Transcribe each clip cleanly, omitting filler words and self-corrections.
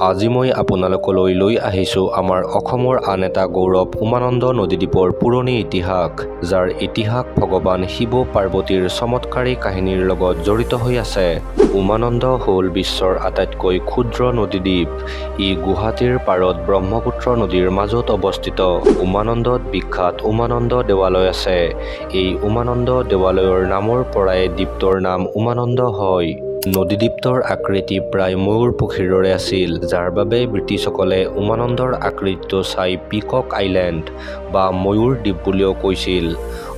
আজি মই আপোনালোকলৈ লৈ আহিছোঁ আমাৰ অসমৰ আন এটা গৌৰৱ উমানন্দ নদীদ্বীপৰ পুৰণি ইতিহাস, যাৰ ইতিহাস ভগৱান শিৱ পাৰ্বতীৰ চমৎকাৰী কাহিনীৰ লগত জড়িত হৈ আছে। উমানন্দ হ'ল বিশ্বৰ আটাইতকৈ ক্ষুদ্ৰ নদীদ্বীপ। ই গুৱাহাটীৰ পাৰত ব্ৰহ্মপুত্ৰ নদীৰ মাজত অৱস্থিত। উমানন্দত বিখ্যাত উমানন্দ দেৱালয় আছে। এই উমানন্দ দেৱালয়ৰ নামৰ পৰাই দ্বীপটোৰ নাম উমানন্দ হয়। নদীদ্বীপটোৰ আকৃতি প্ৰায় ময়ূৰ পক্ষীৰ দৰে আছিল, যাৰ বাবে ব্ৰিটিছসকলে উমানন্দৰ আকৃতিটো চাই পিকক আইলেণ্ড বা ময়ূৰ দ্বীপ বুলিও কৈছিল।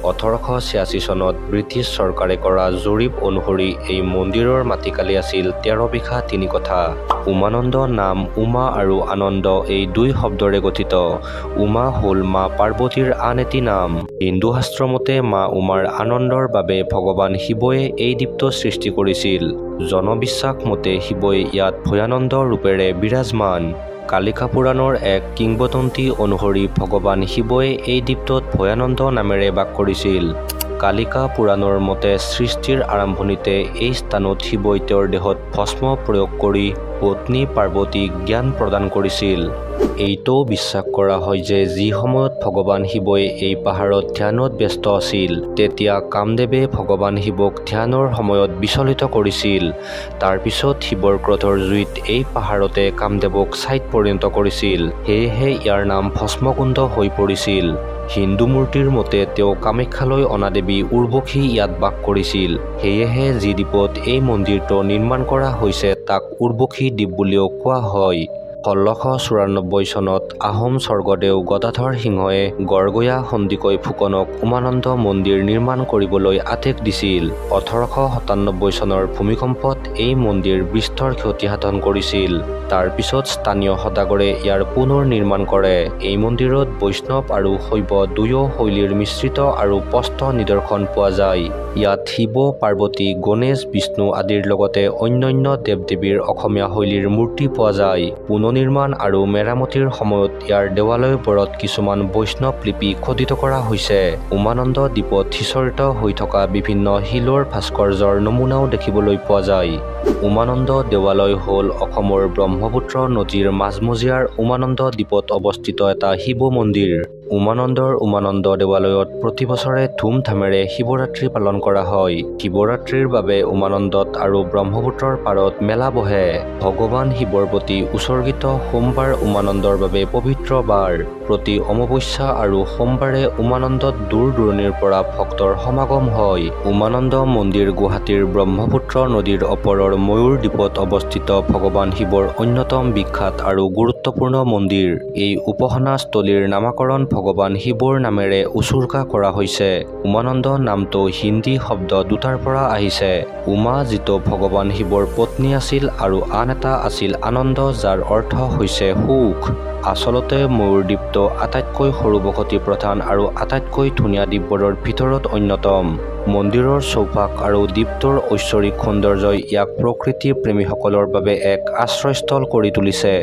1886 চনত ব্ৰিটিছ চৰকাৰে কৰা জৰীপ অনুসৰি এই মন্দিৰৰ মাটিকালি আছিল 13 বিঘা 3 কঠা। উমানন্দ নাম উমা আৰু আনন্দ এই দুই শব্দৰে গঠিত। উমা হ'ল মা পাৰ্বতীৰ আন এটি নাম। হিন্দু শাস্ত্ৰ মতে মা উমাৰ আনন্দৰ বাবে ভগৱান শিৱই এই দ্বীপটো সৃষ্টি কৰিছিল। জনবিশ্বাস মতে শিৱই ইয়াত ভয়ানন্দ ৰূপেৰে বিৰাজমান। কালিকা পুৰাণৰ এক কিংবদন্তি অনুসৰি ভগৱান শিৱই এই দ্বীপটোত ভয়ানন্দ নামেৰে বাস কৰিছিল। কালিকা পুৰাণৰ মতে সৃষ্টিৰ আৰম্ভণিতে এই স্থানত শিৱই তেওঁৰ দেহত ভস্ম প্ৰয়োগ কৰি পত্নী পাৰ্বতীক জ্ঞান প্ৰদান কৰিছিল। এইটোও বিশ্বাস কৰা হয় যে যি সময়ত ভগৱান শিৱই এই পাহাৰত ধ্যানত ব্যস্ত আছিল, তেতিয়া কামদেৱে ভগৱান শিৱক ধ্যানৰ সময়ত বিচলিত কৰিছিল। তাৰ পিছত শিৱৰ ক্ৰোধৰ জুইত এই পাহাৰতে কামদেৱক ছাইত পৰিণত কৰিছিল। সেয়েহে ইয়াৰ নাম ভস্মকুণ্ড হৈ পৰিছিল। হিন্দু মূৰ্তিৰ মতে তেওঁ কামাখ্যালৈ অনা দেৱী উৰ্বশী ইয়াত বাস কৰিছিল। সেয়েহে যি দ্বীপত এই মন্দিৰটো নিৰ্মাণ কৰা হৈছে তাক উৰ্বশী দ্বীপ বুলিও কোৱা হয়। 1694 চনত আহোম স্বৰ্গদেউ গদাধৰ সিংহই গড়গয়া সন্দিকৈ ফুকনক উমানন্দ মন্দিৰ নিৰ্মাণ কৰিবলৈ আদেশ দিছিল। 1897 চনৰ ভূমিকম্পত এই মন্দিৰ বিস্তৰ ক্ষতি সাধন কৰিছিল। তাৰ পিছত স্থানীয় সদাগৰে ইয়াৰ পুনৰ নিৰ্মাণ কৰে। এই মন্দিৰত বৈষ্ণৱ আৰু শৈৱ দুয়ো শৈলীৰ মিশ্ৰিত আৰু স্পষ্ট নিদৰ্শন পোৱা যায়। ইয়াত শিৱ, পাৰ্বতী, গণেশ, বিষ্ণু আদিৰ লগতে অন্যান্য দেৱ-দেৱীৰ অসমীয়া শৈলীৰ মূৰ্তি পোৱা যায়। পুনৰ্নিৰ্মাণ আৰু মেৰামতিৰ সময়ত ইয়াৰ দেৱালয়বোৰত কিছুমান বৈষ্ণৱ লিপি খোদিত কৰা হৈছে। উমানন্দ দ্বীপত সিঁচৰিত হৈ থকা বিভিন্ন শিলৰ ভাস্কৰ্যৰ নমুনাও দেখিবলৈ পোৱা যায়। উমানন্দ দেৱালয় হ'ল অসমৰ ব্ৰহ্মপুত্ৰ নদীৰ মাজমজিয়াৰ উমানন্দ দ্বীপত অৱস্থিত এটা শিৱ মন্দিৰ। উমানন্দৰ উমানন্দ দেৱালয়ত প্ৰতি বছৰে ধুমধামেৰে শিৱৰাত্ৰি পালন কৰা হয়। শিৱৰাত্ৰিৰ বাবে উমানন্দত আৰু ব্ৰহ্মপুত্ৰৰ পাৰত মেলা বহে। ভগৱান শিৱৰ প্ৰতি উৎসৰ্গিত সোমবাৰ উমানন্দৰ বাবে পবিত্ৰ বাৰ। প্ৰতি অমাৱস্যা আৰু সোমবাৰে উমানন্দত দূৰ দূৰণিৰ পৰা ভক্তৰ সমাগম হয়। উমানন্দ মন্দিৰ গুৱাহাটীৰ ব্ৰহ্মপুত্ৰ নদীৰ ওপৰৰ ময়ূৰ দ্বীপত অৱস্থিত ভগৱান শিৱৰ অন্যতম বিখ্যাত আৰু গুৰুত্বপূৰ্ণ মন্দিৰ। এই উপাসনাস্থলীৰ নামাকৰণ ভগৱান শিৱৰ নামেৰে উৎসৰ্গা কৰা হৈছে। উমানন্দ নামটো হিন্দী শব্দ দুটাৰ পৰা আহিছে। উমা যিটো ভগৱান শিৱৰ পত্নী আছিল আৰু আন এটা আছিল আনন্দ, যাৰ অৰ্থ হৈছে সুখ। আচলতে ময়ূৰ দ্বীপটো আটাইতকৈ সৰু বসতি প্ৰধান আৰু আটাইতকৈ ধুনীয়া দ্বীপবোৰৰ ভিতৰত অন্যতম। মন্দিৰৰ চৌপাশ আৰু দ্বীপটোৰ ঐশ্বৰিক সৌন্দৰ্যই ইয়াক প্ৰকৃতি প্ৰেমীসকলৰ বাবে এক আশ্ৰয়স্থল কৰি তুলিছে।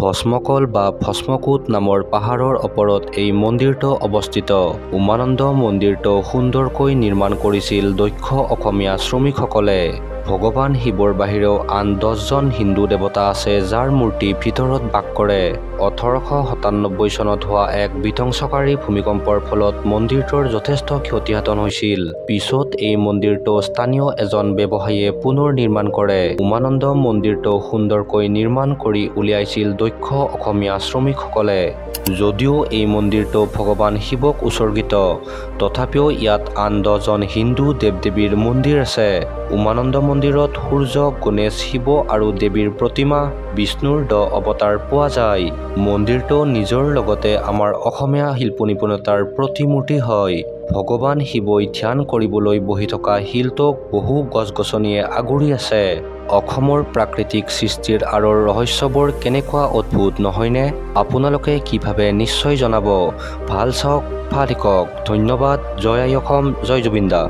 ভস্মকল বা ভস্মকূট নামৰ পাহাৰৰ ওপৰত এই মন্দিৰটো অৱস্থিত। উমানন্দ মন্দিৰটো সুন্দৰকৈ নিৰ্মাণ কৰিছিল দক্ষ অসমীয়া শ্ৰমিকসকলে। ভগৱান শিৱৰ বাহিৰেও আন 10জন হিন্দু দেৱতা আছে, যাৰ মূৰ্তি ভিতৰত বাস কৰে। 1897 চনত হোৱা এক বিধ্বংসকাৰী ভূমিকম্পৰ ফলত মন্দিৰটোৰ যথেষ্ট ক্ষতিসাধন হৈছিল। পিছত এই মন্দিৰটো স্থানীয় এজন ব্যৱসায়ীয়ে পুনৰ নিৰ্মাণ কৰে। উমানন্দ মন্দিৰটো সুন্দৰকৈ নিৰ্মাণ কৰি উলিয়াইছিল দক্ষ অসমীয়া শ্ৰমিকসকলে। যদিও এই মন্দিৰটো ভগৱান শিৱক উৎসৰ্গিত, তথাপিও ইয়াত আন 10জন হিন্দু দেৱ-দেৱীৰ মন্দিৰ আছে। উমানন্দ মন্দিৰত সূৰ্য, গণেশ, শিৱ আৰু দেৱীৰ প্ৰতিমা, বিষ্ণুৰ 10 অৱতাৰ পোৱা যায়। মন্দিৰটো নিজৰ লগতে আমাৰ অসমীয়া শিল্প নিপুণতাৰ প্ৰতিমূৰ্তি হয়। ভগৱান শিৱই ধ্যান কৰিবলৈ বহি থকা শিলটোক বহু গছ-গছনিয়ে আগুৰি আছে। অসমৰ প্ৰাকৃতিক সৃষ্টিৰ আঁৰৰ ৰহস্যবোৰ কেনেকুৱা অদ্ভুত নহয়নে? আপোনালোকে কি ভাবে নিশ্চয় জনাব। ভাল চাওক, ভাল শিকক। ধন্যবাদ। জয় আই অসম, জয় জুবিন দা।